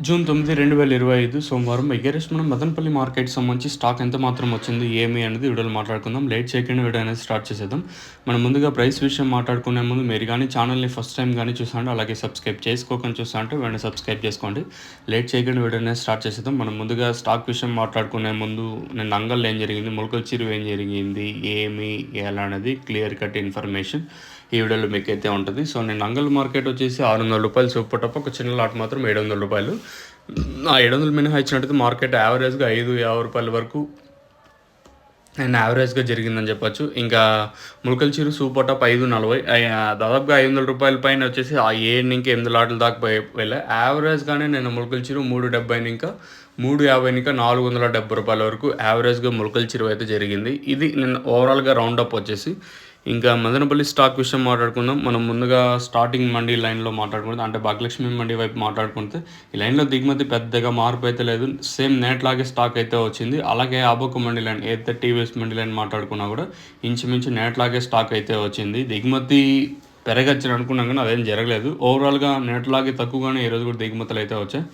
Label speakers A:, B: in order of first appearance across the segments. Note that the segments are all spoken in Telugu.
A: జూన్ 9, 2025 సోమవారం బిగ్గరెస్ట్ మనం మదనపల్లి మార్కెట్‌కి సంబంధించి స్టాక్ ఎంత మాత్రం వచ్చింది, ఏమి అనేది వీడియోలో మాట్లాడుకుందాం. లేట్ చేయకుండా వీడియో అనేది స్టార్ట్ చేసేద్దాం. మనం ముందుగా ప్రైస్ విషయం మాట్లాడుకునే ముందు మీరు కానీ ఛానల్‌ని ఫస్ట్ టైం కానీ చూసాంటే అలాగే సబ్స్క్రైబ్ చేసుకోకుండా చూసాంటే వెంటనే సబ్స్క్రైబ్ చేసుకోండి. లేట్ చేయకుండా వీడియో అనేది స్టార్ట్ చేసేద్దాం. మనం ముందుగా స్టాక్ విషయం మాట్లాడుకునే ముందు నేను నంగల్ ఏం జరిగింది, మొలకల చిరువు ఏం జరిగింది, ఏమి ఎలా అనేది క్లియర్ కట్ ఇన్ఫర్మేషన్ ఈ వీడియోలో మీకు అయితే ఉంటుంది. సో నేను నంగల్ మార్కెట్ వచ్చేసి రూ. 600 సూపర్ టాప్, ఒక చిన్న లాట్ మాత్రం రూ. 700. ఆ 700 మినహా ఇచ్చినట్టయితే మార్కెట్ యావరేజ్గా రూ. 5 వరకు అండ్ యావరేజ్గా జరిగిందని చెప్పొచ్చు. ఇంకా ములకల చిరు సూపర్ టాప్ 540, దాదాపుగా రూ. 500 పైన వచ్చేసి ఆ 7 ఇంకా 8 లాట్ల దాకా వెళ్ళాయి. యావరేజ్గానే నేను ములకల చిరు 370 ఇంకా 350 ఇంకా రూ. 470 వరకు యావరేజ్గా ములకల చిరు అయితే జరిగింది. ఇది నేను ఓవరాల్గా రౌండప్ వచ్చేసి. ఇంకా మదనపల్లి స్టాక్ విషయం మాట్లాడుకుందాం. మనం ముందుగా స్టార్టింగ్ మండీ లైన్లో మాట్లాడుకుంటే అంటే భాగ్యలక్ష్మి మండీ వైపు మాట్లాడుకుంటే ఈ లైన్లో దిగుమతి పెద్దగా మార్పు అయితే లేదు. సేమ్ నేట్లాగే స్టాక్ అయితే వచ్చింది. అలాగే ఆబోకు మండీ లైన్ ఏదైతే టీవీఎస్ మండీ లైన్ మాట్లాడుకున్నా కూడా ఇంచుమించు నేట్లాగే స్టాక్ అయితే వచ్చింది. దిగుమతి పెరగచ్చని అనుకున్నాం కానీ అదేం జరగలేదు. ఓవరాల్గా నేట్లాగే తక్కువగానే ఈరోజు కూడా దిగుమతులు అయితే వచ్చాయి.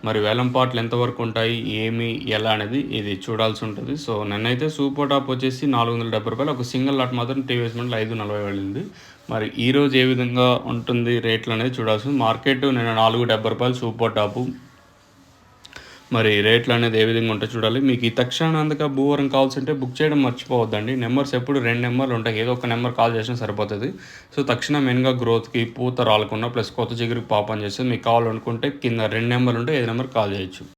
A: మరి వేలం పాటలు ఎంతవరకు ఉంటాయి, ఏమి ఎలా అనేది ఇది చూడాల్సి ఉంటుంది. సో నన్నైతే సూపర్ టాప్ వచ్చేసి రూ. 470, ఒక సింగిల్ లాట్ మాత్రం టీవీఎస్ మండలి 540 వెళ్ళింది. మరి ఈరోజు ఏ విధంగా ఉంటుంది రేట్లు అనేది చూడాల్సింది. మార్కెట్ నేను రూ. 470 సూపర్ టాపు. మరి రేట్లు అనేది ఏ విధంగా ఉంటే చూడాలి. మీకు ఈ తక్షణాంతక భూవరం కాల్స్ అంటే బుక్ చేయడం మర్చిపోవద్దండి. నెంబర్స్ ఎప్పుడు 2 నెంబర్లు ఉంటాయి, ఏదో ఒక నెంబర్ కాల్ చేసినా సరిపోతుంది. సో తక్షణ మెయిన్గా గ్రోత్కి పూత రాలకుండా ప్లస్ కొత్త చిగురికి పాపం చేస్తే మీకు కావాలనుకుంటే కింద 2 నెంబర్లు ఉంటే 5 నెంబర్ కాల్ చేయొచ్చు.